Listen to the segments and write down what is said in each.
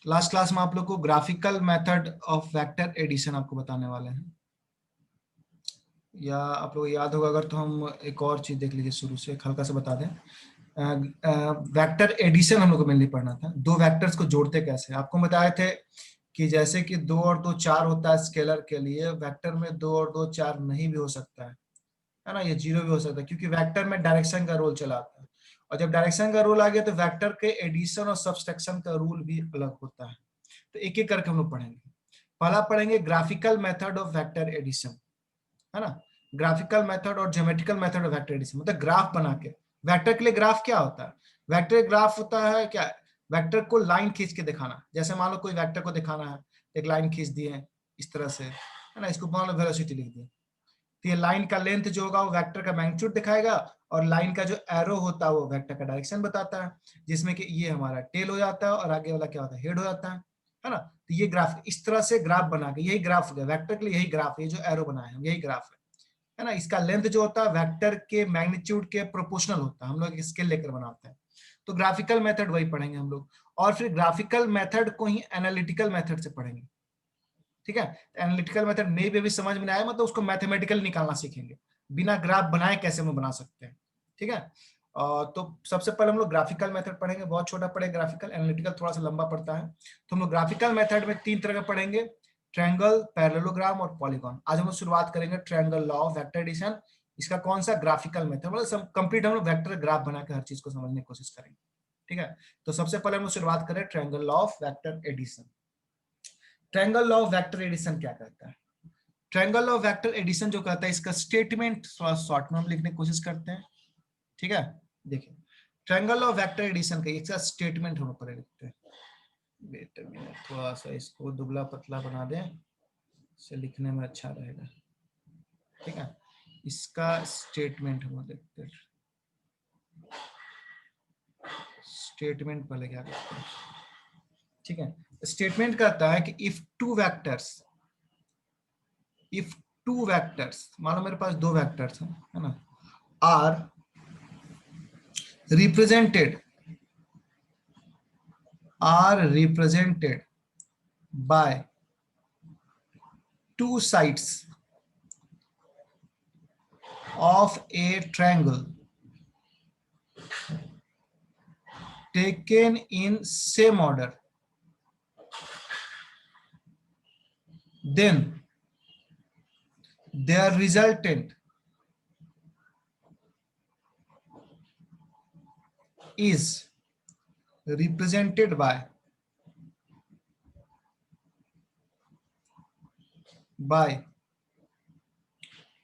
Last class में आप लोग को graphical method of vector addition आपको बताने वाले हैं, या आप लोग याद होगा अगर तो हम एक और चीज देख लीजिए, शुरू से हल्का सा बता दें। वेक्टर एडिशन हम लोग को मेनली पढ़ना था। दो वेक्टर्स को जोड़ते कैसे, आपको बताए थे कि जैसे कि 2 और 2 4 होता है स्केलर के लिए, वेक्टर में 2 और 2 4 नहीं भी हो सकता है ना, ये 0 भी हो सकता है, क्योंकि वेक्टर में डायरेक्शन का रोल चला आता है। और जब डायरेक्शन का रूल आ गया तो वेक्टर के एडिशन और सब्सट्रैक्शन का रूल भी अलग होता है। तो एक एक करके हम लोग पढ़ेंगे। पहला पढ़ेंगे graphical method of vector addition, है ना। ग्राफिकल मेथड और geometrical method of vector addition, मतलब ग्राफ बना के। वेक्टर के लिए ग्राफ क्या होता है? वेक्टर ग्राफ होता है क्या, वेक्टर को लाइन खींच के दिखाना। जैसे मान लो कोई वेक्टर को दिखाना है, एक लाइन खींच दिए इस तरह से, है ना, इसको मान लो वेलोसिटी लिख दिए, तो ये लाइन का लेंथ जो होगा वो वेक्टर का मैग्नीट्यूड दिखाएगा, और लाइन का जो एरो होता है वो वेक्टर का डायरेक्शन बताता है, जिसमें कि ये हमारा टेल हो जाता है और आगे वाला क्या होता है, हेड हो जाता है ना। तो ये ग्राफ, इस तरह से ग्राफ बना के, यही ग्राफ हो गया वेक्टर के लिए, यही ग्राफ है, ये जो एरो बनाए हम यही ग्राफ है ना। इसका लेंथ जो होता है वेक्टर के मैग्नीट्यूड के प्रोपोर्शनल होता है, हम लोग स्केल लेकर बनाते हैं। तो ग्राफिकल मेथड वही पढ़ेंगे हम लोग, और फिर ग्राफिकल मेथड को ही एनालिटिकल मेथड से पढ़ेंगे, ठीक है। एनालिटिकल मेथड मे भी समझ में आए, मतलब उसको मैथमेटिकल निकालना सीखेंगे, बिना ग्राफ बनाए कैसे हम बना सकते हैं, ठीक है। तो सबसे पहले हम लोग ग्राफिकल मेथड पढ़ेंगे, बहुत छोटा पड़ेगा ग्राफिकल, एनालिटिकल थोड़ा सा लंबा पड़ता है। तो हम लोग ग्राफिकल मेथड में 3 तरह का पढ़ेंगे, ट्रायंगल, पैरेललोग्राम और पॉलीगॉन। आज हम लोग शुरुआत करेंगे triangle law of vector addition. इसका कौन सा ग्राफिकल मेथड, मतलब कंप्लीट हम लोग वेक्टर ग्राफ बना के हर चीज को समझने की कोशिश करेंगे, ठीक है। तो सबसे पहले हम लोग शुरुआत करें triangle law of vector addition. Triangle law of vector addition क्या कहता है? Triangle law of vector addition जो कहता है, इसका स्टेटमेंट थोड़ा शॉर्ट में हम लिखने की कोशिश करते हैं, ठीक है। देखिए, triangle law of vector addition का इसका स्टेटमेंट हम ऊपर लिखते हैं। वेट अ मिनट, थोड़ा सा इसको दुबला पतला बना दें, इससे लिखने में अच्छा रहेगा, ठीक है। इसका स्टेटमेंट हम लिखते हैं। स्टेटमेंट पहले क्या करते हैं, ठीक है। स्टेटमेंट कहता है कि इफ टू वेक्टर्स, मान लो मेरे पास 2 वेक्टर्स हैं, है ना, are represented by 2 sides of a triangle taken in same order, then their resultant is represented by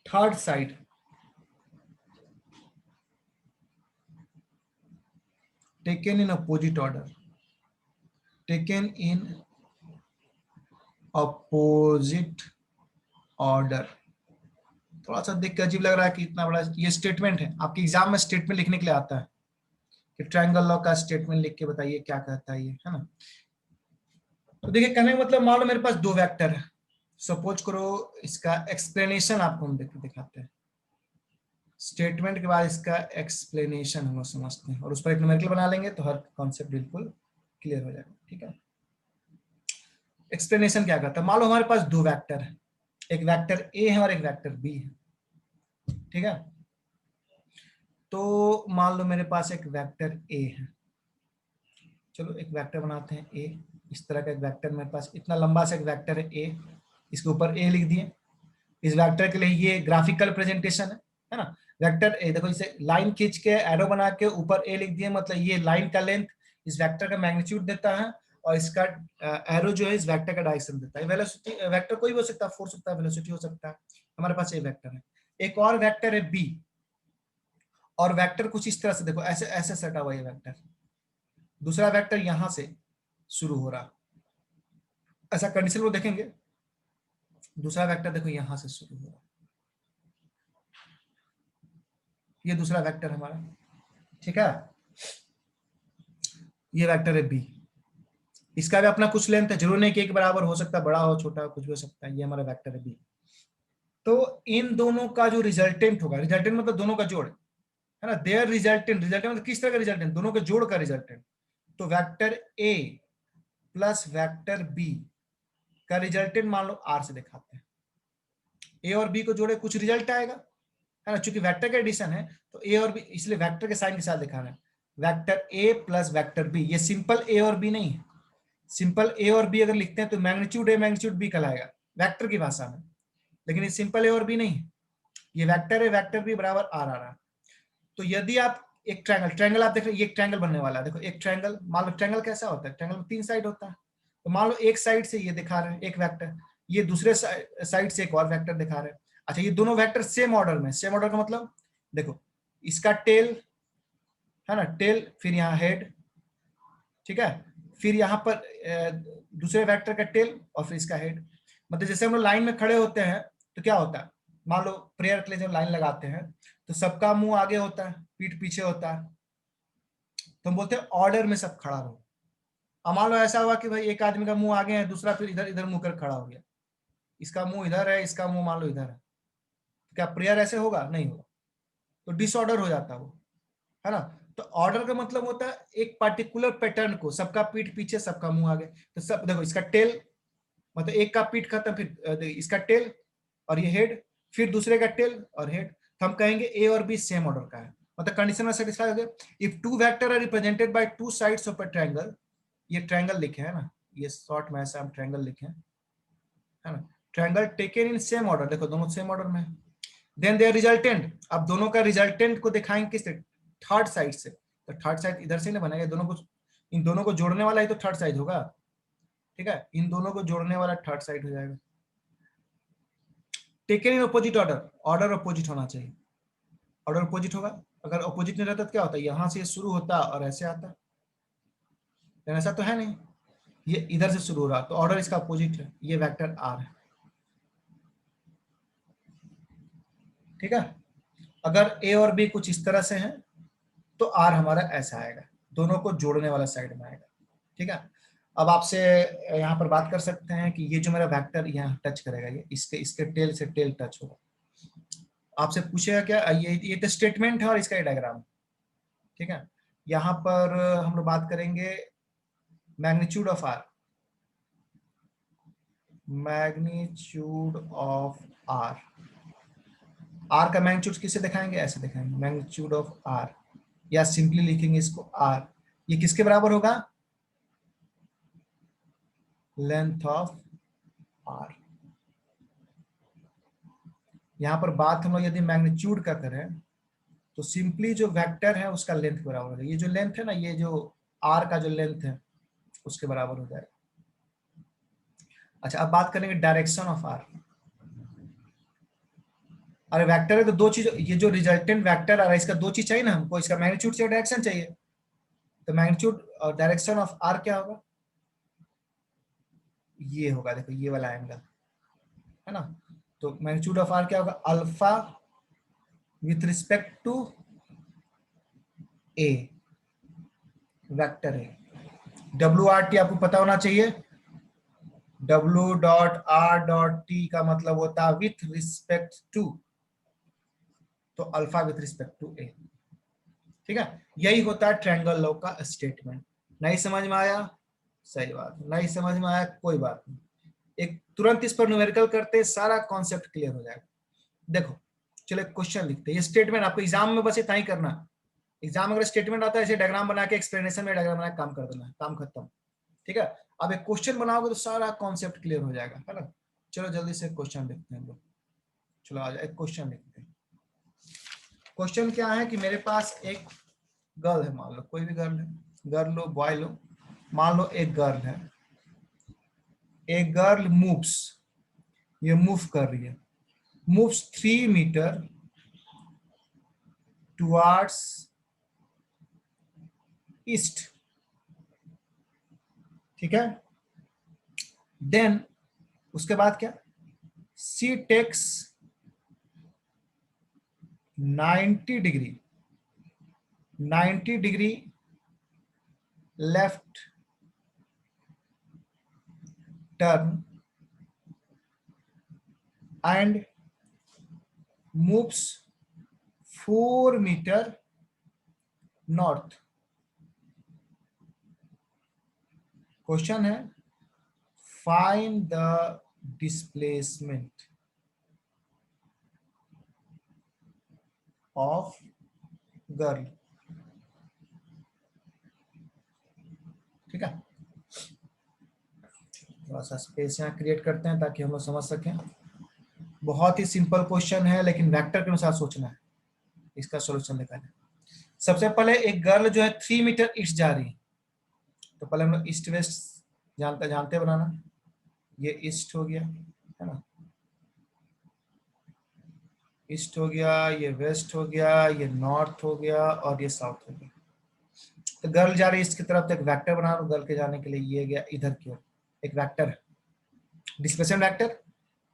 third side taken in opposite order, taken in opposite order। थोड़ा सा देख के अजीब लग रहा है कि इतना बड़ा ये स्टेटमेंट है, आपके एग्जाम में स्टेटमेंट लिखने के लिए आता है कि ट्रायंगल लॉ का स्टेटमेंट लिख के बताइए क्या कहता है ये, है ना। तो देखिए, कहने का मतलब, मान लो मेरे पास 2 वेक्टर है, सपोज करो, इसका एक्सप्लेनेशन आपको हम दिखाते हैं। स्टेटमेंट के बाद इसका एक्सप्लेनेशन हम लोग समझते हैं, और उस पर एक न्यूमेरिकल बना लेंगे तो हर कॉन्सेप्ट बिल्कुल क्लियर हो जाएगा, ठीक है। एक्सप्लेनेशन क्या करता है, मान लो हमारे पास 2 वेक्टर है, एक वेक्टर ए है और एक वेक्टर बी है, ठीक है। तो मान लो मेरे पास एक वेक्टर ए है, चलो एक वेक्टर बनाते हैं ए, इस तरह का एक वेक्टर मेरे पास, इतना लंबा सा एक वेक्टर है ए, इसके ऊपर ए लिख दिए। इस वेक्टर के लिए ये ग्राफिकल प्रेजेंटेशन है ना। वेक्टर ए देखो, इसे लाइन खींच के एरो बना के ऊपर ए लिख दिए, मतलब ये लाइन का लेंथ इस वेक्टर का मैग्नीट्यूड देता है, और इसका एरो जो है इस वेक्टर का डायरेक्शन देता है। वेलोसिटी वेक्टर कोई भी हो सकता है, फोर्स हो सकता है, वेलोसिटी हो सकता है। हमारे पास ये वेक्टर है, एक और वेक्टर है बी, और वेक्टर कुछ इस तरह से देखो, ऐसे ऐसे सटा हुआ ये वेक्टर, दूसरा वेक्टर यहां से शुरू हो रहा, ऐसा कंडीशन को देखेंगे। दूसरा वेक्टर देखो यहां से शुरू हो रहा, ये दूसरा वेक्टर हमारा, ठीक है। ये वेक्टर है बी, इसका भी अपना कुछ लेंथ है, जरूर नहीं कि एक बराबर हो सकता है, बड़ा हो छोटा हो कुछ भी हो सकता है। ये हमारा वेक्टर है बी। तो इन दोनों का जो रिजल्टेंट होगा, रिजल्टेंट मतलब दोनों का जोड़, है ना, देयर रिजल्टेंट, रिजल्टेंट मतलब किस तरह का रिजल्टेंट, दोनों के जोड़ का रिजल्टेंट। तो vector A plus vector B का रिजल्टेंट मान लो आर से दिखाते हैं। ए और बी को जोड़े कुछ रिजल्ट आएगा, है ना, चूंकि वेक्टर का एडिशन है तो ए और बी, इसलिए वेक्टर के साइन के साथ दिखाना है। Vector A plus vector B, ये सिंपल ए और बी नहीं है। सिंपल ए और बी अगर लिखते हैं तो मैग्नीट्यूड ए मैग्नीट्यूड बी कहलाएगा वेक्टर की भाषा में, लेकिन ये सिंपल ए और बी नहीं है, ये वेक्टर है, वेक्टर बी बराबर आर आ रहा है। तो यदि आप एक ट्रायंगल आप देख रहे हैं, ये एक ट्रायंगल बनने वाला है। देखो एक ट्रायंगल, मान लो ट्रायंगल कैसा होता है, ट्रायंगल में 3 साइड होता है। तो मान लो एक साइड से ये दिखा रहे हैं एक वेक्टर, ये दूसरे साइड से एक और वेक्टर दिखा रहे हैं। अच्छा, ये दोनों वेक्टर सेम ऑर्डर में, सेम ऑर्डर का मतलब देखो इसका टेल है ना, टेल, फिर यहाँ हेड, ठीक है, फिर यहाँ पर दूसरे वेक्टर का टेल और फिर इसका हेड। मतलब जैसे हम लोग लाइन में खड़े होते हैं तो क्या होता है, मान लो प्रेयर के लिए जब लाइन लगाते हैं तो सबका मुंह आगे होता है, पीठ पीछे होता है, तो हम बोलते हैं ऑर्डर में सब खड़ा रहो। अब मान लो ऐसा हुआ कि भाई एक आदमी का मुंह आगे है, दूसरा फिर इधर इधर मुंह कर खड़ा हो गया, इसका मुंह इधर है, इसका मुंह मान लो इधर है, तो क्या प्रेयर ऐसे होगा? नहीं होगा, तो डिसऑर्डर हो जाता है वो, है ना। तो ऑर्डर का मतलब होता है एक पार्टिकुलर पैटर्न को, सबका पीठ पीछे सबका मुंह आगे। तो सब देखो इसका टेल, मतलब एक का पीठ खत्म, फिर इसका टेल और ये हेड, फिर दूसरे का टेल और हेड, तो हम कहेंगे ए और बी सेम ऑर्डर का है, मतलब कंडीशन में सेटिस्फाई हो गया। If two vector are represented by two sides of a triangle, ये ट्रायंगल लिखे है ना, ये शॉर्ट में ऐसा हम ट्रायंगल लिखे हैं, है ना, triangle taken in same order, देखो दोनों सेम ऑर्डर में, देन देयर रिजल्टेंट, अब दोनों का रिजल्टेंट को दिखाएंगे किससे, थर्ड साइड से। तो थर्ड साइड इधर से नहीं बनेगा, दोनों को, इन दोनों को जोड़ने वाला ही तो थर्ड साइड होगा, ठीक है, इन दोनों को जोड़ने वाला थर्ड साइड हो जाएगा। Taken in opposite order, order opposite होना चाहिए, ऑर्डर अपोजिट होगा, अगर अपोजिट नहीं रहता तो क्या होता है, यहां से शुरू होता और ऐसे आता, लेकिन ऐसा तो है नहीं, ये इधर से शुरू हो रहा, तो ऑर्डर इसका अपोजिट है, ये वेक्टर आर है, ठीक है। अगर ए और बी कुछ इस तरह से हैं तो आर हमारा ऐसा आएगा, दोनों को जोड़ने वाला साइड में आएगा, ठीक है। अब आपसे यहाँ पर बात कर सकते हैं कि ये जो मेरा वेक्टर यहाँ टच करेगा, ये इसके इसके टेल से टेल टच होगा, आपसे पूछेगा क्या, ये तो स्टेटमेंट है और इसका डायग्राम, ठीक है। यहाँ पर हम लोग बात करेंगे magnitude of R, magnitude of R, R का मैग्नीट्यूड किसे दिखाएंगे, ऐसे दिखाएंगे मैग्नीट्यूड ऑफ आर, या सिंपली लिखेंगे इसको आर, ये किसके बराबर होगा, लेंथ ऑफ आर। यहाँ पर बात हम लोग यदि मैग्नीट्यूड का करें तो सिंपली जो वेक्टर है उसका लेंथ के बराबर है, ये जो लेंथ है ना, ये जो आर का जो लेंथ है उसके बराबर हो जाएगा। अच्छा, अब बात करेंगे डायरेक्शन ऑफ आर। अरे वेक्टर है तो दो चीज, ये जो रिजल्टेंट वेक्टर आ रहा है इसका दो चीज चाहिए ना हमको, इसका मैग्नीट्यूड चाहिए, डायरेक्शन चाहिए। तो मैग्नीट्यूड और डायरेक्शन ऑफ आर क्या होगा, ये होगा, देखो ये वाला एंगल है ना। तो मैग्नीट्यूड ऑफ आर क्या होगा, alpha with respect to A, vector है। डब्ल्यू आर टी आपको पता होना चाहिए, W dot R dot T का मतलब होता है विथ रिस्पेक्ट टू, तो alpha with respect to A, ठीक है। यही होता है ट्रायंगल लॉ का स्टेटमेंट। नहीं समझ में आया, सही बात, नहीं समझ में आया कोई बात नहीं, एक तुरंत इस पर न्यूमेरिकल करते सारा कॉन्सेप्ट क्लियर हो जाएगा। देखो चलो एक क्वेश्चन लिखते हैं, ये स्टेटमेंट आपको एग्जाम में बस इतना ही करना, एग्जाम अगर स्टेटमेंट आता है ऐसे डायग्राम बना के एक्सप्लेनेशन में डायग्राम बना के काम कर देना, काम खत्म, ठीक है। अब एक क्वेश्चन बनाओगे तो सारा कॉन्सेप्ट क्लियर हो जाएगा, है ना। चलो जल्दी से क्वेश्चन लिखते हैं लोग, चलो आ जाओ एक क्वेश्चन लिखते हैं। क्वेश्चन क्या है कि मेरे पास एक गर्ल है, मान लो कोई भी गर्ल है, गर्ल लो बॉय लो, मान लो एक गर्ल है, एक गर्ल मूव्स, ये मूव कर रही है, मूव्स 3 मीटर टुवर्ड्स ईस्ट, ठीक है। देन उसके बाद क्या, she takes 90 degree, 90 degree left turn and moves 4 metre north, question है find the displacement of girl. ठीक है, थोड़ा सा स्पेस यहाँ क्रिएट करते हैं ताकि हम लोग समझ सकें। बहुत ही सिंपल क्वेश्चन है, लेकिन वेक्टर के अनुसार सोचना है, इसका सॉल्यूशन निकालना है। सबसे पहले एक गर्ल जो है 3 मीटर ईस्ट जा रही है, तो पहले हम लोग ईस्ट वेस्ट जानते बनाना। ये ईस्ट हो गया, है ना, ईस्ट हो गया, ये वेस्ट हो गया, ये नॉर्थ हो गया और ये साउथ हो गया। तो गर्ल जा रही है ईस्ट की तरफ, तो एक वेक्टर बना लो गर्ल के जाने के लिए, ये गया इधर की ओर, एक वेक्टर है। डिस्प्लेसमेंट वेक्टर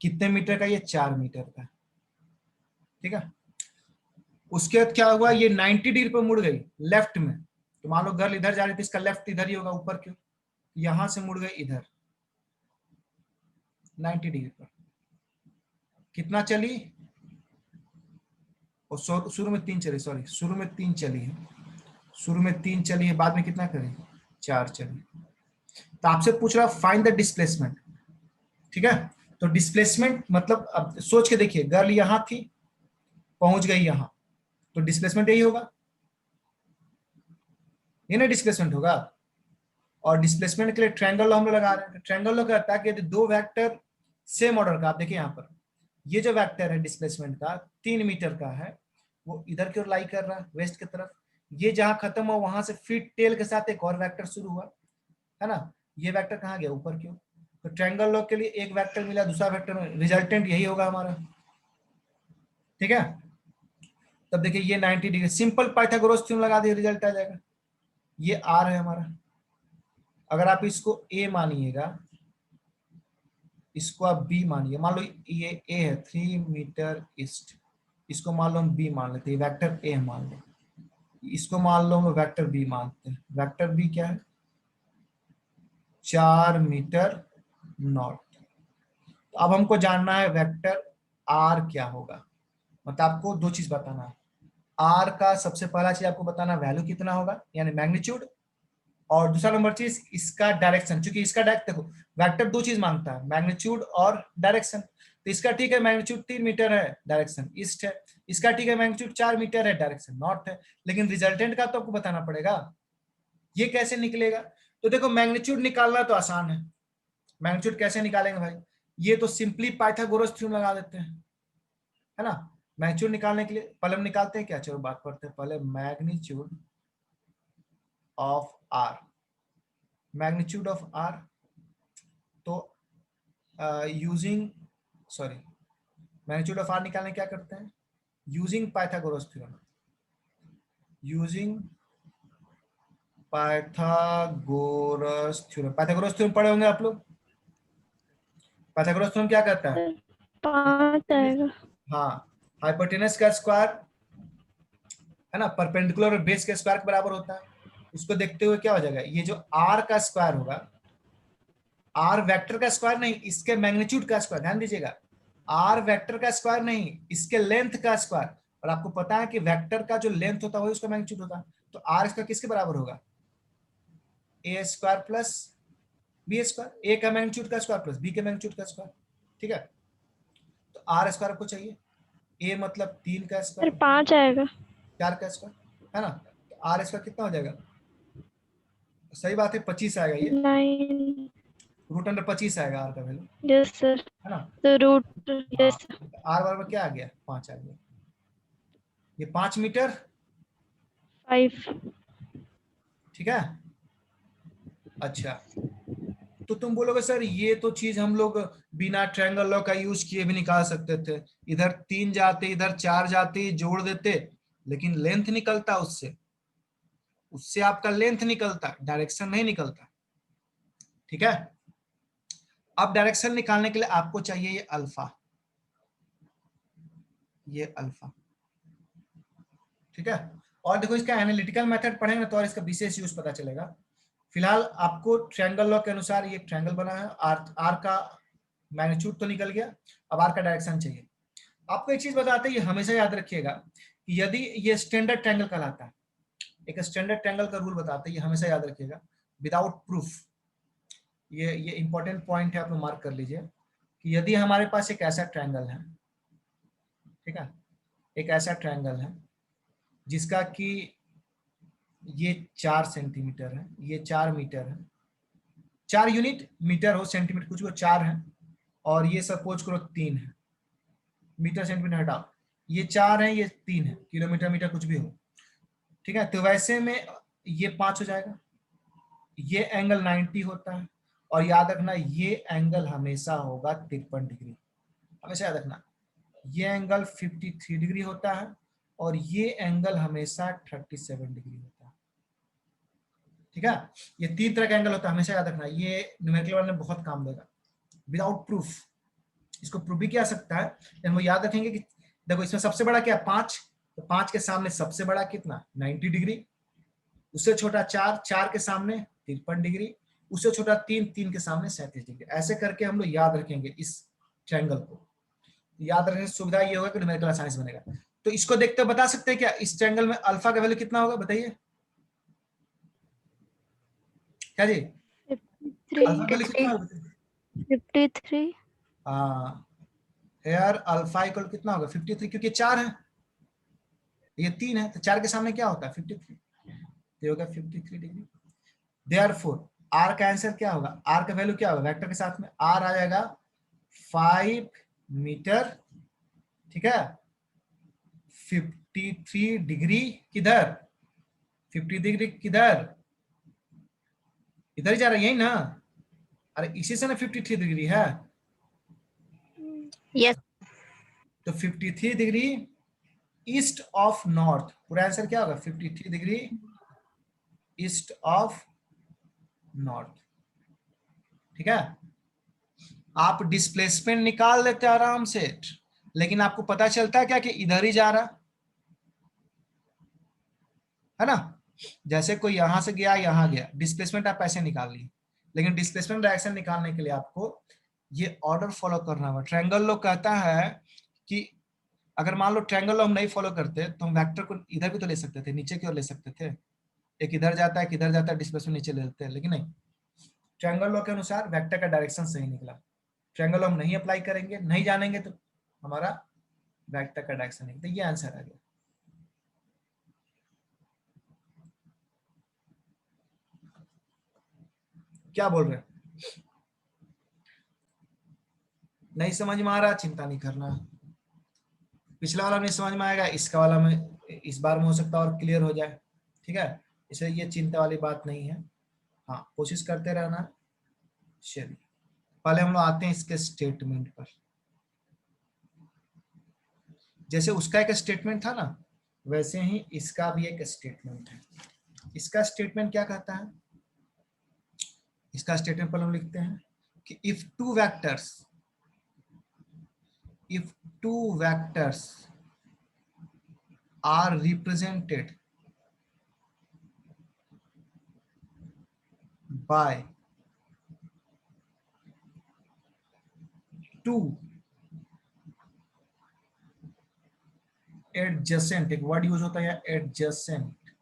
कितने मीटर का? ये 4 मीटर का। ठीक है, उसके बाद क्या हुआ, ये 90 डिग्री पर मुड़ गई लेफ्ट में। तो मान लो गर्ल इधर जा रही थी, इसका लेफ्ट इधर ही होगा, ऊपर क्यों, यहां से मुड़ गई इधर 90 डिग्री पर। कितना चली? और शुरू में 3 चली, सॉरी शुरू में 3 चली है, शुरू में 3 चली है, बाद में कितना करें? 4 चली। तो आपसे पूछ रहा फाइंड द डिस्प्लेसमेंट। ठीक है, तो डिस्प्लेसमेंट मतलब अब सोच के देखिए, गर्ल यहां थी, पहुंच गई यहां, तो डिस्प्लेसमेंट यही होगा, ये ना डिस्प्लेसमेंट होगा। और डिस्प्लेसमेंट के लिए ट्रायंगल लॉ हम लोग लगा रहे हैं। ट्रायंगल लॉ कहता है कि यदि दो वेक्टर सेम ऑर्डर का, आप देखिए यहाँ पर ये जो वेक्टर है डिस्प्लेसमेंट का 3 मीटर का है, वो इधर की ओर लाई कर रहा है वेस्ट की तरफ। ये जहां खत्म हुआ वहां से फिर टेल के साथ एक और वेक्टर शुरू हुआ, है ना, ये वेक्टर कहाँ गया? ऊपर की ओर। तो ट्रायंगल लॉ के लिए एक वेक्टर मिला, दूसरा वेक्टर में, रिजल्टेंट यही होगा हमारा। ठीक है, तब देखिए ये 90 डिग्री, सिंपल पाइथागोरस थ्योरम लगा दिए, रिजल्ट आ जाएगा। ये आर है हमारा। अगर आप इसको ए मानिएगा, इसको आप बी मानिए, मान लो ये ए है 3 मीटर ईस्ट, इसको मान लो हम बी मान लेते हैं, वेक्टर ए मान लो, इसको मान लो हम वेक्टर बी मानते हैं। वेक्टर बी क्या है? 4 मीटर नॉर्थ। तो अब हमको जानना है वेक्टर आर क्या होगा। मतलब आपको दो चीज बताना है, आर का सबसे पहला चीज आपको बताना वैल्यू कितना होगा, यानी मैग्नीट्यूड, और दूसरा नंबर चीज इसका डायरेक्शन। क्योंकि इसका डायरेक्ट देखो, वेक्टर दो चीज मांगता है, मैग्नीट्यूड और डायरेक्शन। तो इसका ठीक है मैग्नीट्यूड 3 मीटर है, डायरेक्शन ईस्ट है। इसका ठीक है मैग्नीट्यूड 4 मीटर है, डायरेक्शन नॉर्थ है। लेकिन रिजल्टेंट का तो आपको बताना पड़ेगा, ये कैसे निकलेगा? तो देखो मैग्नीट्यूड निकालना तो आसान है। मैग्नीट्यूड कैसे निकालेंगे भाई? ये तो सिंपली पाइथागोरस थ्योरम लगा देते हैं, है ना। मैग्नीट्यूड निकालने के लिए पहले हम निकालते हैं क्या, चलो बात करते हैं पहले magnitude of R. Magnitude of R, तो using, sorry, magnitude of R निकालने क्या करते हैं, using Pythagoras theorem, using Pythagoras theorem. Pythagoras theorem पढ़े होंगे आप लोग। पाइथागोरस थ्योरम क्या कहता है? 5 आएगा। हाँ, हाइपोटेनस का स्क्वायर, है ना, परपेंडिकुलर और बेस के स्क्वायर के बराबर होता है। इसको देखते हुए क्या हो जाएगा, ये जो आर का स्क्वायर होगा, आर वेक्टर का स्क्वायर नहीं, इसके मैग्नीट्यूड का स्क्वायर, ध्यान दीजिएगा, आर वेक्टर का स्क्वायर नहीं, इसके लेंथ का स्क्वायर। और आपको पता है कि वेक्टर का जो लेंथ होता है वही उसका मैग्नीट्यूड होता है। तो आर इसका किसके बराबर होगा? ए स्क्वायर प्लस बी स्क्वायर, ए का मैग्नीट्यूड का स्क्वायर प्लस बी के मैग्नीट्यूड का स्क्वायर। ठीक है, तो आर स्क्वायर आपको चाहिए, ए मतलब 3 का फिर स्क्वायर, 5 आएगा। 4 का स्क्वायर, है ना। तो आर स्क्वायर कितना हो जाएगा? सही बात है, 25 आएगा, ये 9। रूट अंडर 25 आएगा आर का वैल्यू, यस सर। है ना। तो रूट, हाँ, यस। आर बराबर क्या आ गया? 5 आ गया, ये 5 मीटर। 5। ठीक है, अच्छा, तो तुम बोलोगे सर ये तो चीज हम लोग बिना ट्रायंगल लॉ का यूज किए भी निकाल सकते थे, इधर 3 जाते इधर 4 जाते जोड़ देते, लेकिन लेंथ निकलता उससे, उससे आपका लेंथ निकलता, डायरेक्शन नहीं निकलता। ठीक है, अब डायरेक्शन निकालने के लिए आपको चाहिए ये अल्फा, ये अल्फा। ठीक है, और देखो इसका एनालिटिकल मेथड पढ़ेंगे तो और इसका विशेष यूज पता चलेगा। फिलहाल आपको ट्रायंगल लॉ के अनुसार ये ट्रायंगल बना है, आर आर का मैग्नीट्यूड तो निकल गया, अब आर का डायरेक्शन चाहिए। आपको एक चीज बताते हैं, ये हमेशा याद रखिएगा कि यदि ये स्टैंडर्ड ट्रायंगल कहलाता है, एक स्टैंडर्ड ट्रायंगल का रूल बताते हैं, ये हमेशा याद रखिएगा, विदाउट प्रूफ ये इंपॉर्टेंट पॉइंट है, आप लोग मार्क कर लीजिए कि यदि हमारे पास एक ऐसा ट्रायंगल है, ठीक है, एक ऐसा ट्रायंगल है जिसका कि ये 4 सेंटीमीटर है, ये 4 मीटर है, 4 यूनिट मीटर हो सेंटीमीटर कुछ भी 4 है, और ये सपोज करो 3 है, मीटर सेंटीमीटर हटाओ, ये 4 है, ये 3 है, किलोमीटर मीटर कुछ भी हो, ठीक है। तो वैसे में ये 5 हो जाएगा, ये एंगल 90 होता है, और याद रखना ये एंगल हमेशा होगा 53 डिग्री, हमेशा याद रखना ये एंगल 53 डिग्री होता है, और ये एंगल हमेशा 37 डिग्री होता है, ठीक है। ये 3 तरह का एंगल होता है, हमेशा याद रखना, ये न्यूमेरिकल वाले में बहुत काम देगा विदाउट प्रूफ, इसको प्रूफ भी किया सकता है, लेकिन वो याद रखेंगे कि देखो इसमें सबसे बड़ा क्या 5, तो 5 के सामने सबसे बड़ा कितना 90 डिग्री, उससे छोटा 4, 4 के सामने 53 डिग्री, उससे छोटा 3, 3 के सामने 37 डिग्री। ऐसे करके हम लोग याद रखेंगे इस ट्रायंगल को, याद रखने से सुविधा ये होगा कि न्यूमेरिकल आसानी से बनेगा। तो इसको देखते बता सकते हैं क्या इस ट्रायंगल में अल्फा का वैल्यू कितना होगा, बताइए क्या जी, अल्फा का वैल्यू कितना होगा? 53 हाँ, हेयर अल्फा इक्वल कितना होगा 53, क्योंकि 4 है, ये 3 है, तो 4 के सामने क्या होता है 53, ये होगा 53 डिग्री। देयरफॉर आर का आंसर क्या होगा, आर का वैल्यू क्या होगा, वेक्टर के साथ में आर आ जाएगा 5 मीटर, ठीक है, 53 डिग्री किधर, 50 डिग्री किधर, इधर ही जा रहा है यही ना, अरे इसी से ना 53 डिग्री है, यस तो 53 डिग्री ईस्ट ऑफ नॉर्थ, पूरा आंसर क्या होगा 53 डिग्री ईस्ट ऑफ नॉर्थ, ठीक है। आप डिस्प्लेसमेंट निकाल लेते आराम से, लेकिन आपको पता चलता है क्या कि इधर ही जा रहा है ना, जैसे कोई यहां से गया यहां गया, डिस्प्लेसमेंट आप ऐसे निकाल लिए, लेकिन डिस्प्लेसमेंट डायरेक्शन निकालने के लिए आपको ये ऑर्डर फॉलो करना होगा। ट्रायंगल लॉ कहता है कि अगर मान लो ट्रायंगल लॉ हम नहीं फॉलो करते तो हम वेक्टर को इधर भी तो ले सकते थे, नीचे की ओर ले सकते थे, एक इधर जाता है, एक इधर जाता है, डिस्प्लेसमेंट नीचे ले लेते हैं, लेकिन नहीं, ट्रायंगल लॉ के अनुसार वेक्टर का डायरेक्शन सही निकला। ट्रायंगल हम नहीं अप्लाई करेंगे, नहीं जानेंगे तो हमारा वेक्टर का डायरेक्शन नहीं, तो ये आंसर आ गया। क्या बोल रहे हैं, नहीं समझ में आ रहा, चिंता नहीं करना, पिछला वाला नहीं समझ में आएगा, इसका वाला में इस बार में हो सकता है और क्लियर हो जाए, ठीक है, इसलिए ये चिंता वाली बात नहीं है, हाँ कोशिश करते रहना। चलिए पहले हम लोग आते हैं इसके स्टेटमेंट पर, जैसे उसका एक स्टेटमेंट था ना, वैसे ही इसका भी एक स्टेटमेंट है। इसका स्टेटमेंट क्या कहता है, इसका स्टेटमेंट पर हम लिखते हैं कि if two vectors are represented by two adjacent, एक वर्ड यूज होता है adjacent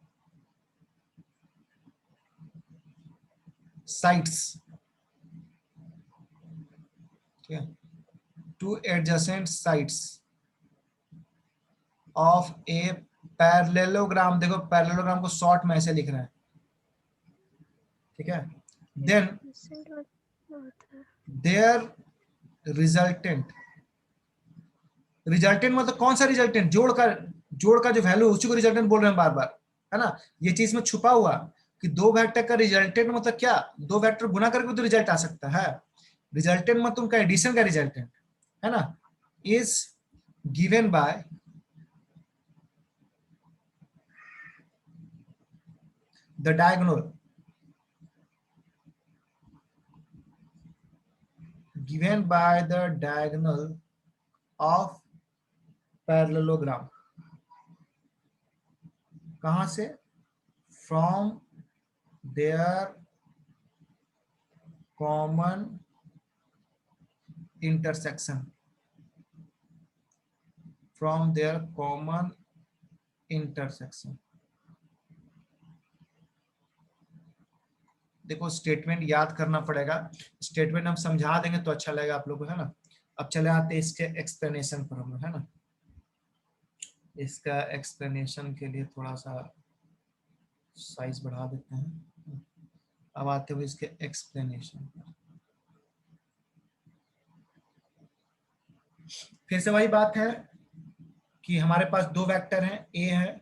sides, ठीक है, two adjacent sides of a parallelogram, देखो पैरेललोग्राम को शॉर्ट में ऐसे लिख रहे हैं, ठीक है, then their रिजल्टेंट मतलब कौन सा रिजल्टेंट, जोड़ का जो वैल्यू उसी को रिजल्टेंट बोल रहे हैं बार बार, है ना, ये चीज में छुपा हुआ कि दो वेक्टर का रिजल्टेंट मतलब क्या, दो वेक्टर गुना करके तो रिजल्ट आ सकता है, रिजल्टेंट मतलब उनका एडिशन का रिजल्टेंट, है ना, is given by the diagonal, given by the diagonal of parallelogram, कहां से, from their common intersection, from their common intersection, देखो स्टेटमेंट याद करना पड़ेगा, स्टेटमेंट हम समझा देंगे तो अच्छा लगेगा आप लोगों को, है ना। अब चले आते हैं इसके एक्सप्लेनेशन पर हम लोग, है ना। इसका एक्सप्लेनेशन के लिए थोड़ा सा साइज बढ़ा देते हैं। अब आते हुए इसके एक्सप्लेनेशन पर। फिर से वही बात है कि हमारे पास दो वेक्टर हैं, ए है,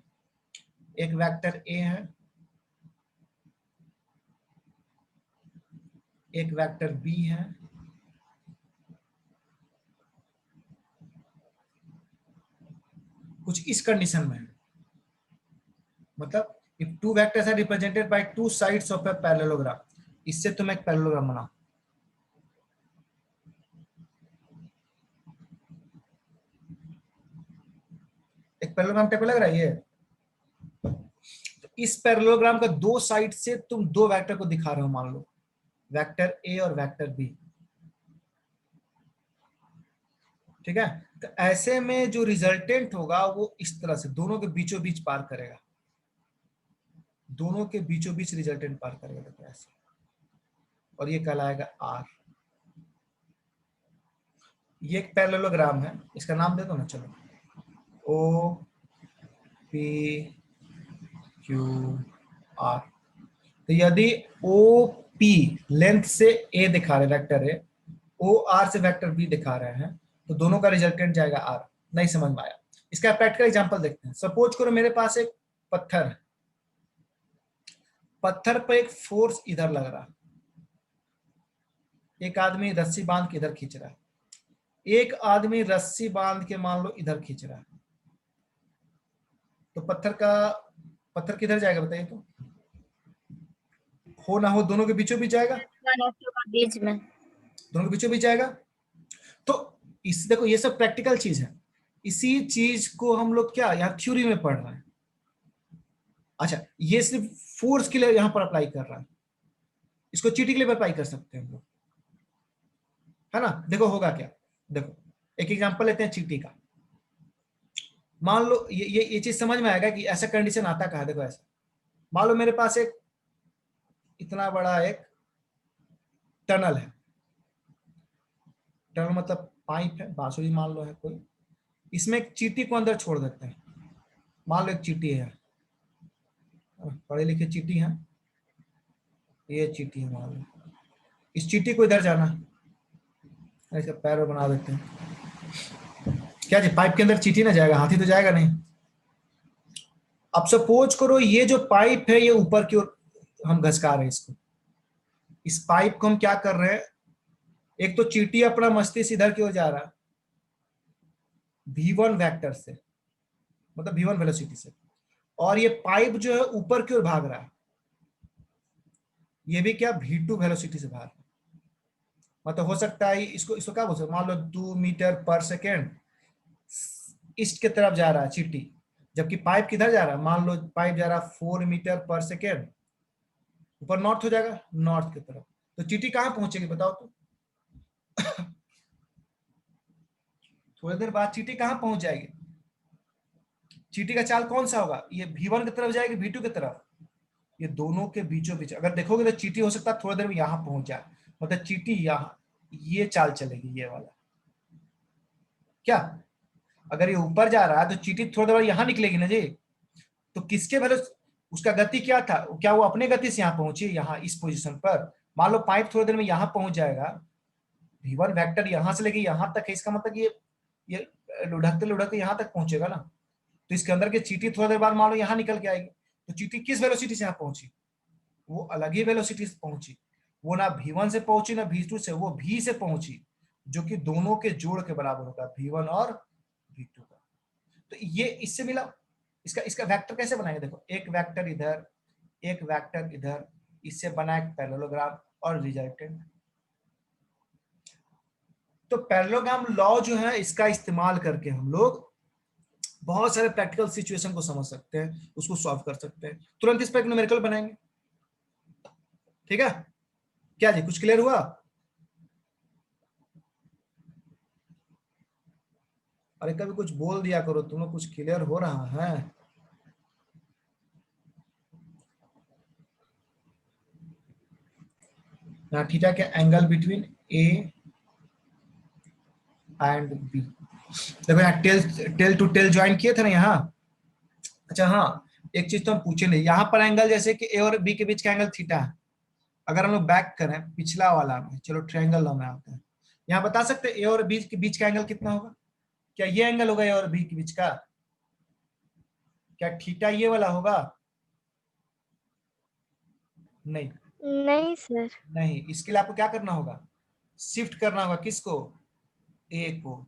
एक वेक्टर ए है, एक वेक्टर बी है, कुछ इस कंडीशन में है, मतलब if two vectors are represented by two sides of a parallelogram, इससे तुम एक पैरेललोग्राम बनाओ। एक पैरेललोग्राम टाइप लग रहा है ये। तो इस पैरेललोग्राम का दो साइड से तुम दो वेक्टर को दिखा रहे हो, मान लो वेक्टर ए और वेक्टर बी, ठीक है। तो ऐसे में जो रिजल्टेंट होगा वो इस तरह से दोनों के बीचों बीच पार करेगा, दोनों के बीचों बीच रिजल्टेंट पार करेगा, देखो ऐसे, और ये कहलाएगा आर। ये एक पैरेललोग्राम है, इसका नाम दे दो ना, चलो ओ पी क्यू आर। तो यदि ओ पी लेंथ से ए दिखा रहे वेक्टर है, ओ आर से वेक्टर बी दिखा रहे हैं, तो दोनों का रिजल्टेंट जाएगा आर। नहीं समझ में आया, इसका प्रैक्टिकल एग्जांपल देखते हैं। सपोज करो मेरे पास एक पत्थर है, पत्थर पर एक फोर्स इधर लग रहा है, एक आदमी रस्सी बांध के इधर खींच रहा है, एक आदमी रस्सी बांध के मान लो इधर खींच रहा है, तो पत्थर किधर जाएगा बताइए तो? हो ना हो दोनों के बीचों बीच जाएगा, बीच में, दोनों के बीचों बीच जाएगा। तो इस देखो ये सब प्रैक्टिकल चीज है, इसी चीज को हम लोग क्या यहाँ थ्योरी में पढ़ रहे हैं। अच्छा ये सिर्फ फोर्स के लिए यहां पर अप्लाई कर रहा है, इसको चीटी के लिए अप्लाई कर सकते हैं हम लोग, है ना। देखो होगा क्या, देखो एक एग्जांपल लेते हैं चीटी का। मान लो ये चीज समझ में आएगा कि ऐसा कंडीशन आता कहा। देखो ऐसा मान लो मेरे पास एक इतना बड़ा एक टनल है, टनल मतलब पाइप है, बांसुरी मान लो है कोई, इसमें एक चीटी को अंदर छोड़ देते हैं। मान लो एक चीटी है, पढ़े लिखे चीटी है, ये चीटी है मान लो, इस चीटी को इधर जाना है, इसका पैर बना देते हैं। क्या जी पाइप के अंदर चीटी ना जाएगा, हाथी तो जाएगा नहीं। अब सपोज करो ये जो पाइप है ये ऊपर की ओर हम घसका रहे हैं इसको, इस पाइप को हम क्या कर रहे हैं, एक तो चीटी अपना मस्तिष्क इधर की ओर जा रहा है v1 वेक्टर से, मतलब v1 वेलोसिटी से, और ये पाइप जो है ऊपर की ओर भाग रहा है, ये भी क्या v2 वेलोसिटी से भाग रहा है। मतलब हो सकता है इसको इसको क्या बोल सकते, मान लो 2 मीटर पर सेकेंड ईस्ट की तरफ जा रहा है चीटी, जबकि पाइप किधर जा रहा है, मान लो पाइप जा रहा है 4 मीटर पर सेकेंड, ऊपर नॉर्थ हो जाएगा, नॉर्थ की तरफ। तो चीटी कहां पहुंचेगी बताओ तो? थोड़ी देर बाद चीटी कहां पहुंच जाएगी, चीटी का चाल कौन सा होगा, ये v1 की तरफ जाएगी v2 की तरफ, ये दोनों के बीचों बीच अगर देखोगे तो चीटी हो सकता है थोड़ी देर में यहां पहुंच जाए, मतलब चीटी यहां ये चाल चलेगी, ये वाला क्या, अगर ये ऊपर जा रहा है तो चीटी थोड़ी देर यहां निकलेगी ना जी। तो किसके वजह उसका गति क्या था, क्या वो अपने गति से यहाँ पहुंची, यहाँ इस पोजीशन पर। मान लो पाइप थोड़ी देर में यहाँ पहुंच जाएगा, v1 वेक्टर यहाँ से लेके यहाँ तक है, इसका मतलब ये लुढ़कते लुढ़कते यहाँ तक पहुंचेगा ना। तो इसके अंदर के चीटी थोड़ी देर बाद मान लो यहाँ निकल के आएगी, तो चीटी किस वेलोसिटी से यहाँ पहुंची, वो अलग ही वेलोसिटी से पहुंची, वो ना v1 से पहुंची ना v2 से, वो v से पहुंची, जो कि दोनों के जोड़ के बराबर होगा v1 और v2 का। तो ये इससे मिला, इसका इसका वेक्टर कैसे बनाएंगे, देखो एक वेक्टर इधर, एक वेक्टर इधर, इससे बना एक पैरेललोग्राम और रिजल्टेंट। तो पैरेललोग्राम लॉ जो है इसका इस्तेमाल करके हम लोग बहुत सारे प्रैक्टिकल सिचुएशन को समझ सकते हैं, उसको सॉल्व कर सकते हैं, तुरंत इस पर एक न्यूमेरिकल बनाएंगे। ठीक है क्या जी, कुछ क्लियर हुआ? अरे कभी कुछ बोल दिया करो, तुम्हें कुछ क्लियर हो रहा है? यहाँ थीटा के angle between A and B. देखो यहाँ टेल टू टेल ज्वाइन किए थे ना यहाँ। अच्छा हाँ, एक चीज तो हम पूछे नहीं, यहाँ पर एंगल जैसे कि ए और बी के बीच का एंगल थीटा है। अगर हम लोग बैक करें पिछला वाला में, चलो ट्रायंगल लॉ में आते हैं, यहाँ बता सकते हैं ए और बी के बीच का एंगल कितना होगा? क्या ये एंगल होगा ए और बी के बीच का? क्या थीटा ये वाला होगा? नहीं। नहीं सर। नहीं, इसके लिए आपको क्या करना होगा? शिफ्ट करना होगा किसको? ए को।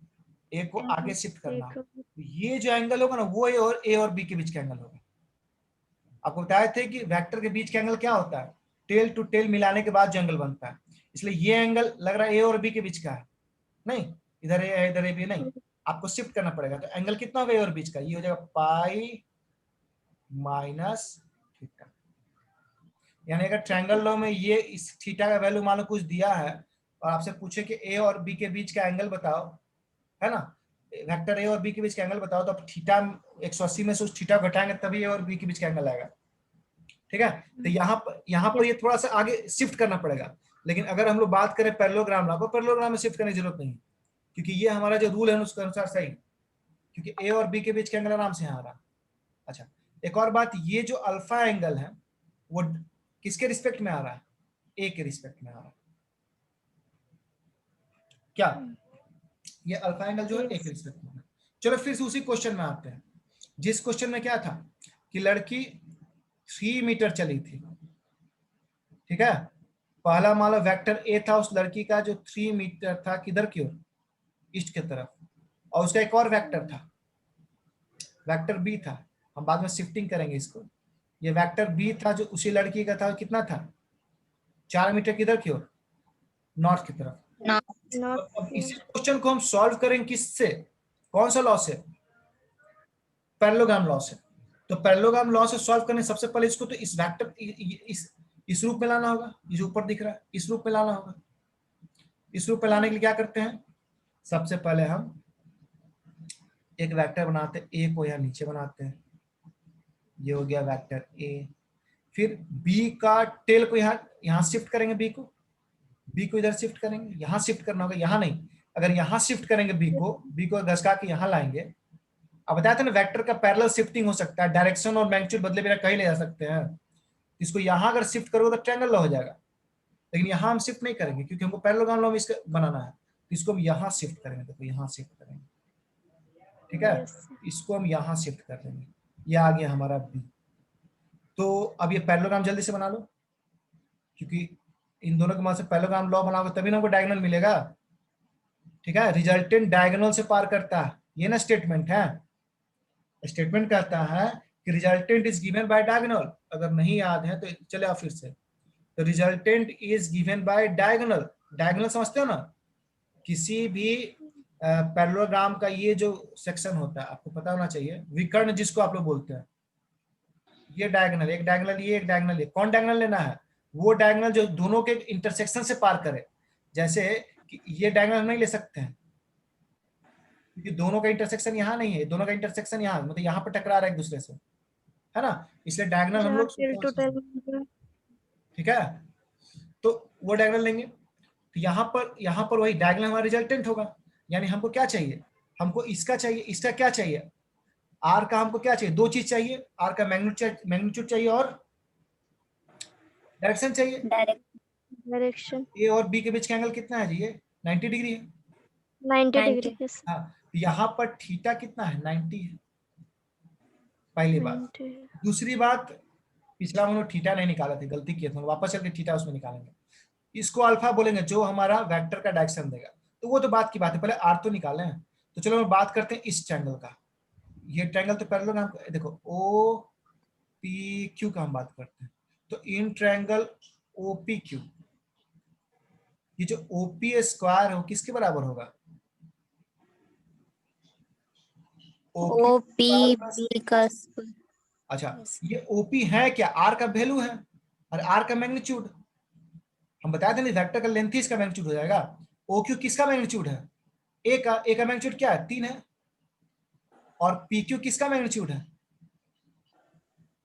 ए को आगे शिफ्ट करना होगा। तो ये जो एंगल होगा ना, वो ए और बी के बीच का एंगल होगा। आपको बताए थे कि वेक्टर के बीच का एंगल क्या होता है? टेल टू टेल मिलाने के बाद जो एंगल बनता है। इसलिए ये एंगल लग रहा है ए और बी के बीच का है। नहीं, इधर ए है इधर ए बी नहीं, आपको शिफ्ट करना पड़ेगा। तो एंगल कितना होगा ए और बीच का? ये हो जाएगा पाई माइनस थीटा। यानी अगर ट्रायंगल लॉ में ये इस थीटा का वैल्यू मान लो कुछ दिया है और आपसे पूछे कि ए और बी के बीच का एंगल बताओ, है ना, वेक्टर ए और बी के बीच का एंगल बताओ, तो आप थीटा 180 में से उस थीटा घटाएंगे तभी ए और बी के बीच का एंगल आएगा। ठीक है, तो यहाँ पर ये थोड़ा सा आगे शिफ्ट करना पड़ेगा। लेकिन अगर हम लोग बात करें पैरेललोग्राम लॉ, पैरेललोग्राम में शिफ्ट करने की जरूरत नहीं, क्योंकि ये हमारा जो रूल है उसके अनुसार सही, क्योंकि ए और बी के बीच का एंगल आराम से यहाँ आ रहा। अच्छा, एक और बात, ये जो अल्फा एंगल है वो किसके रिस्पेक्ट में आ रहा है? ए के रिस्पेक्ट में आ रहा है। क्या ये अल्फा एंगल जो है ए के रिस्पेक्ट में? चलो फिर से उसी क्वेश्चन में आते हैं। जिस क्वेश्चन में क्या था कि लड़की 3 मीटर चली थी, ठीक है, पहला मान लो वेक्टर ए था उस लड़की का जो 3 मीटर था, किधर की ओर? ईस्ट की तरफ। और उसका एक और वेक्टर था, वेक्टर बी था, हम बाद में शिफ्टिंग करेंगे इसको। ये वेक्टर बी था जो उसी लड़की का था, कितना था? 4 मीटर किधर की ओर? नॉर्थ की तरफ। अब इसी क्वेश्चन को हम सॉल्व करेंगे किससे? कौन सा लॉ से? पैरेललोग्राम लॉ से। तो पैरेललोग्राम लॉ से सॉल्व करने सबसे पहले इसको तो इस वेक्टर इस रूप में लाना होगा, जो ऊपर दिख रहा है इस रूप में लाना होगा। इस रूप में लाने के लिए क्या करते हैं? सबसे पहले हम एक वेक्टर बनाते हैं, ए को यहाँ नीचे बनाते हैं, ये हो गया वेक्टर ए। फिर बी का टेल को यहाँ शिफ्ट करेंगे, बी को इधर शिफ्ट करेंगे, यहाँ शिफ्ट करना होगा, यहाँ नहीं। अगर यहाँ शिफ्ट करेंगे बी को घसका के यहाँ लाएंगे। अब बताया था ना वेक्टर का पैरेलल शिफ्टिंग हो सकता है, डायरेक्शन और मैग्नीट्यूड बदले बिना कहीं ले जा सकते हैं। इसको यहाँ अगर शिफ्ट करोगे तो ट्रायंगल हो जाएगा, लेकिन यहाँ हम शिफ्ट नहीं करेंगे क्योंकि हमको पैरेललोग्राम लॉ में इसका बनाना है। तो इसको हम यहाँ शिफ्ट करेंगे, देखो यहाँ शिफ्ट करेंगे, ठीक है, इसको हम यहाँ शिफ्ट कर देंगे, ये आ गया हमारा बी। तो अब ये पैरेललोग्राम जल्दी से बना लो, क्योंकि इन दोनों के मदद से पैरेललोग्राम लॉ बनाओगे तभी ना हमको डायगोनल मिलेगा। ठीक है, रिजल्टेंट डायगोनल से पार करता है, ये ना स्टेटमेंट है। स्टेटमेंट कहता है कि resultant is given by diagonal. अगर नहीं याद है तो चले आओ फिर से। तो resultant is given by diagonal. Diagonal समझते हो ना? किसी भी पैरेललोग्राम का ये जो सेक्शन होता है आपको पता होना चाहिए, विकर्ण जिसको आप लोग बोलते हैं, ये डायगोनल, एक डायगोनल ये, एक डायगोनल ये। कौन डायगोनल लेना है? वो डायगोनल जो दोनों के इंटरसेक्शन से पार करे। जैसे कि ये डायगोनल नहीं ले सकते हैं क्योंकि दोनों का इंटरसेक्शन यहाँ नहीं है, दोनों का इंटरसेक्शन यहाँ, मतलब यहाँ पर टकरा रहा है एक दूसरे से, है ना, इसलिए डायगोनल हम लोग। ठीक है, तो वो डायगोनल लेंगे। तो यहाँ पर वही डायगोनल हमारा रिजल्टेंट होगा। यानी हमको क्या चाहिए? हमको इसका चाहिए, इसका क्या चाहिए? आर का हमको क्या चाहिए? दो चीज चाहिए, आर का मैग्नीट्यूड चाहिए और डायरेक्शन चाहिए। डायरेक्शन ए और बी के बीच का एंगल कितना है जी? ये 90 डिग्री है। 90 डिग्री। हाँ, यहाँ पर थीटा कितना है? 90 है, पहली बात। दूसरी बात, पिछला हम लोग थीटा नहीं निकाला थे, गलती किए थे, वापस चल के थीटा उसमें निकालेंगे। इसको अल्फा बोलेंगे जो हमारा वेक्टर का डायरेक्शन देगा। तो वो तो बात की बात है, पहले आर तो निकाले हैं। तो चलो हम बात करते हैं इस ट्रायंगल का। ये ट्रायंगल तो पैरेललोग्राम, देखो ओ पी क्यू का हम बात करते हैं। तो in triangle O P Q, ये जो ओपी स्क्वायर हो किसके बराबर होगा? ओपी बी का। अच्छा, ये ओपी है क्या? आर का वैल्यू है और आर का मैग्नीट्यूड। हम बताए थे ना वेक्टर का लेंथ ही इसका मैग्नीट्यूड हो जाएगा। ओ क्यू किसका मैग्नीट्यूड है? ए का मैग्नीट्यूड क्या है? 3 है। और पी क्यू किसका मैग्नीट्यूड है?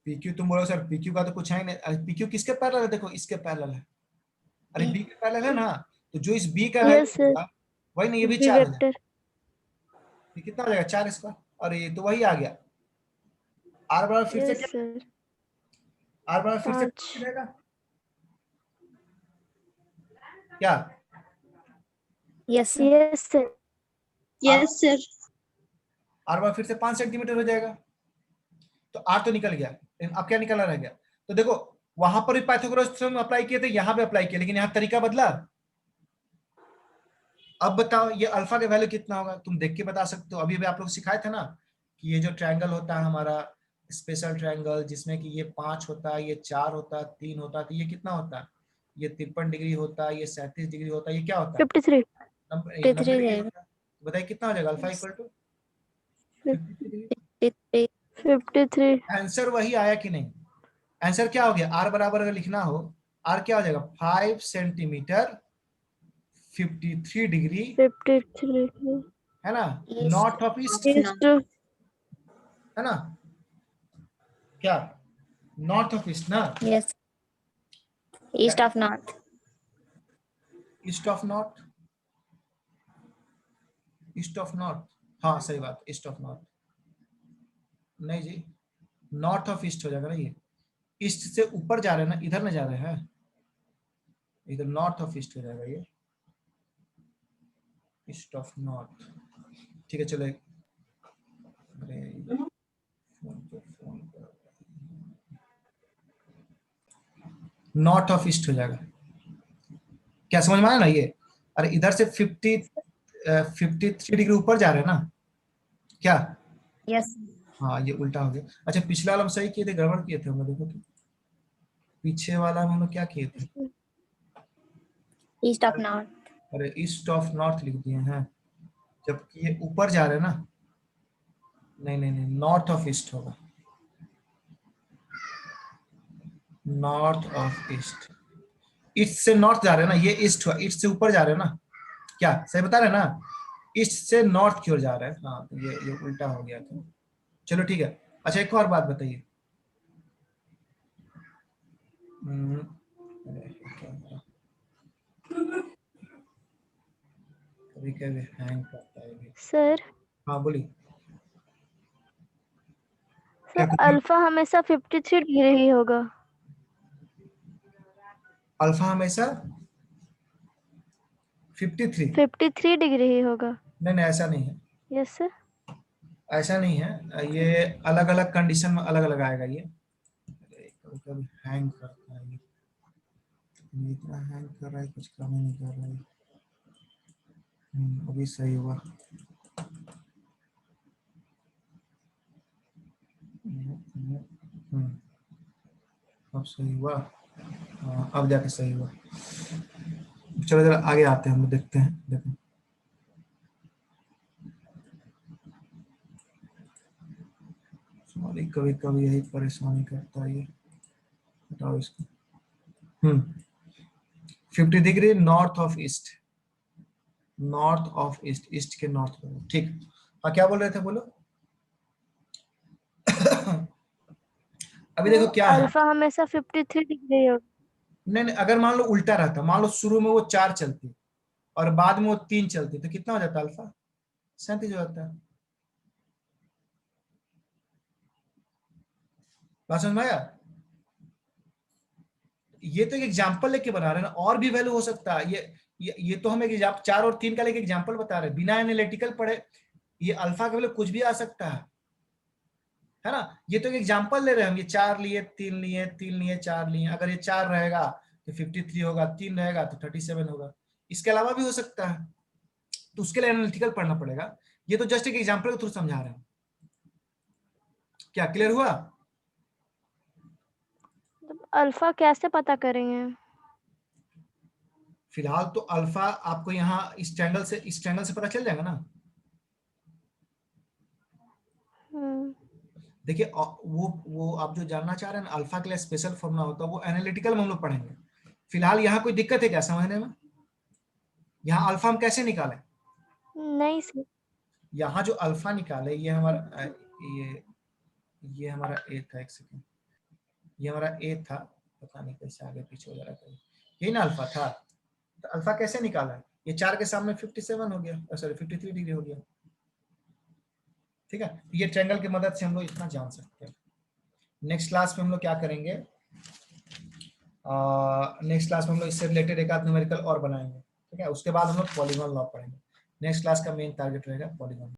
पी क्यू, तुम बोलो सर पी क्यू का तो कुछ है नहीं, पी क्यू किसके पैरेलल है? देखो इसके पैरेलल है। अरे बी का पैरेलल है ना, तो जो इस बी का यस वैल्यू सर, होगा वही ना, ये भी बी 4 हो जाएगा। वेक्टर। ये कितना हो जाएगा 4 स्क्वायर, और ये तो वही आ गया। आर बराबर फिर से यस क्या, सर, आर बराबर फिर से 5। कितना रहेगा क्या? Yes sir. Yes sir, yes sir. आर बराबर फिर से 5 सेंटीमीटर हो जाएगा। तो आर तो निकल गया, लेकिन अब क्या निकलना रह गया? तो देखो वहां पर भी पाइथागोरस थ्योरम अप्लाई किए थे, यहां पे अप्लाई किया, लेकिन यहाँ तरीका बदला। अब बताओ ये अल्फा का वैल्यू कितना होगा, तुम देख के बता सकते हो। अभी भी आप लोग सिखाए थे ना कि ये जो ट्रायंगल होता है हमारा स्पेशल ट्रायंगल, जिसमें कि ये 5 होता है, ये 4 होता है, 3 होता है, तो ये कितना होता है? ये 53 डिग्री होता है, ये 37 डिग्री होता है, ये क्या होता है? 53। 90 डिग्री रहेगा। होता है। तो बताइए कितना हो जाएगा alpha equal to 53 degree. 53। 53। Answer वही आया कि नहीं? आंसर क्या हो गया? आर बराबर अगर लिखना हो, आर क्या हो जाएगा? 5 सेंटीमीटर 53 डिग्री, 53 है ना, north of east, is to है ना, क्या नॉर्थ ऑफ ईस्ट ना, yes, east of north. East of north, east of north, हाँ सही बात, ईस्ट ऑफ नॉर्थ। नहीं जी, नॉर्थ ऑफ ईस्ट हो जाएगा ना, ये ईस्ट से ऊपर जा रहे हैं ना, इधर ना जा रहे हैं, इधर नॉर्थ ऑफ ईस्ट हो जाएगा ये, ईस्ट ऑफ नॉर्थ। ठीक है चलो नॉर्थ ऑफ ईस्ट हो जाएगा। क्या समझ में आया ना ये? अरे इधर से 53 डिग्री ऊपर जा रहे हैं ना क्या? यस। हाँ ये उल्टा हो गया। अच्छा पिछला वाला हम सही किए थे, गड़बड़ किए थे हम लोग, देखो तो पीछे वाला हम लोग क्या किए थे? East of north. अरे ईस्ट ऑफ नॉर्थ लिख दिए हैं, जबकि ये ऊपर जा रहे हैं ना। नहीं नहीं नहीं, नॉर्थ ऑफ ईस्ट होगा, नॉर्थ ऑफ ईस्ट। ईस्ट से नॉर्थ जा रहे हैं ना, ये ईस्ट हुआ, ईस्ट से ऊपर जा रहे हैं ना, क्या सही बता रहे हैं ना? ईस्ट से नॉर्थ की ओर जा रहे हैं, हाँ तो ये उल्टा हो गया था। चलो ठीक है। अच्छा एक और बात बताइए, कभी कभी हैंग करता है भी। सर, हाँ बोलिए। क्या सर कुछ अल्फा हमेशा 53 डिग्री ही होगा। अल्फा हमेशा 53? 53 डिग्री ही होगा। नहीं नहीं ऐसा नहीं है, यस सर। ऐसा नहीं है, ये अलग अलग कंडीशन में अलग अलग आएगा ये। कभी कभी हैंग करता है ये, इतना हैंग कर रहा है, कुछ कम ही नहीं कर रहा है। अभी सही हुआ। अब सही हुआ, हाँ अब जाके सही हुआ। चलो जरा आगे आते हैं, हम देखते हैं। देखो सॉरी, कभी कभी यही परेशानी करता है ये, बताओ इसको। 50 degree north of east, north of east, east के नॉर्थ में, ठीक। हाँ क्या बोल रहे थे, बोलो। अभी देखो क्या है, अल्फा हमेशा 53 डिग्री ही होगा। नहीं नहीं, अगर मान लो उल्टा रहता, मान लो शुरू में वो 4 चलती और बाद में वो 3 चलती, तो कितना हो जाता अल्फा? 37 हो जाता है। बात समझ में आया? ये तो एक एग्जांपल लेके बना रहे हैं ना, और भी वैल्यू हो सकता है। ये तो हम एक 4 और 3 का लेके एग्जांपल बता रहे हैं, बिना एनालिटिकल पढ़े। ये अल्फा का वैल्यू कुछ भी आ सकता है ना। ये तो एक एग्जांपल ले रहे हैं हम, ये 4 लिए, 3 लिए, 3 लिए, 4 लिए, अगर ये 4 रहेगा तो 53 होगा, 3 रहेगा तो 37 होगा। इसके अलावा भी हो सकता है, तो उसके लिए एनालिटिकल पढ़ना पड़ेगा। ये तो जस्ट एक एग्जांपल के थ्रू समझा रहे हैं। क्या क्लियर हुआ? अल्फा कैसे पता करेंगे? फिलहाल तो अल्फा आपको यहाँ इस ट्रायंगल से पता चल जाएगा ना। देखिए वो आप जो जानना चाह रहे हैं ना, अल्फा के लिए स्पेशल फॉर्मूला होता है, वो एनालिटिकल में हम लोग पढ़ेंगे। फिलहाल यहाँ कोई दिक्कत है क्या समझने में? यहाँ अल्फा हम कैसे निकालें? नहीं सर। यहाँ जो अल्फा निकाले, ये हमारा ये हमारा ए था, एक सेकेंड, ये हमारा ए था, पता नहीं कैसे आगे पीछे हो जा रहा था, यही ना अल्फा था। तो अल्फा कैसे निकाला है? ये 4 के सामने 57 हो गया, सॉरी 53 डिग्री हो गया। ठीक है, ये ट्रायंगल की मदद से हम लोग इतना जान सकते हैं। नेक्स्ट क्लास में हम लोग क्या करेंगे, नेक्स्ट क्लास में हम लोग इससे रिलेटेड एक आध न्यूमेरिकल और बनाएंगे। ठीक है, उसके बाद हम लोग पॉलीगॉन लॉ पढ़ेंगे। नेक्स्ट क्लास का मेन टारगेट रहेगा पॉलीगॉन।